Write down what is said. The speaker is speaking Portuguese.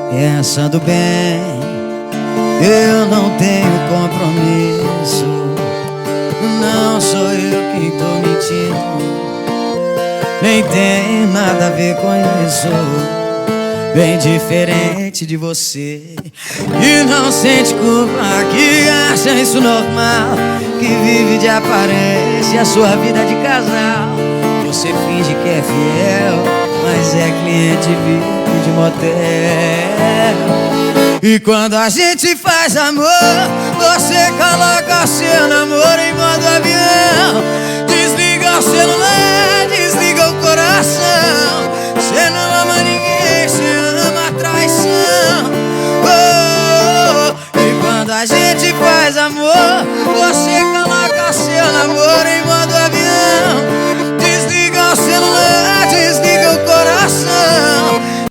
pensando bem, eu não tenho compromisso. Não sou eu quem tô mentindo, nem tem nada a ver com isso. Bem diferente de você, que não sente culpa, que acha isso normal, que vive de aparência a sua vida de casal. Você finge que é fiel, mas é cliente VIP de motel. E quando a gente faz amor, você coloca seu namoro em modo avião. Desliga o celular, desliga o coração. Você não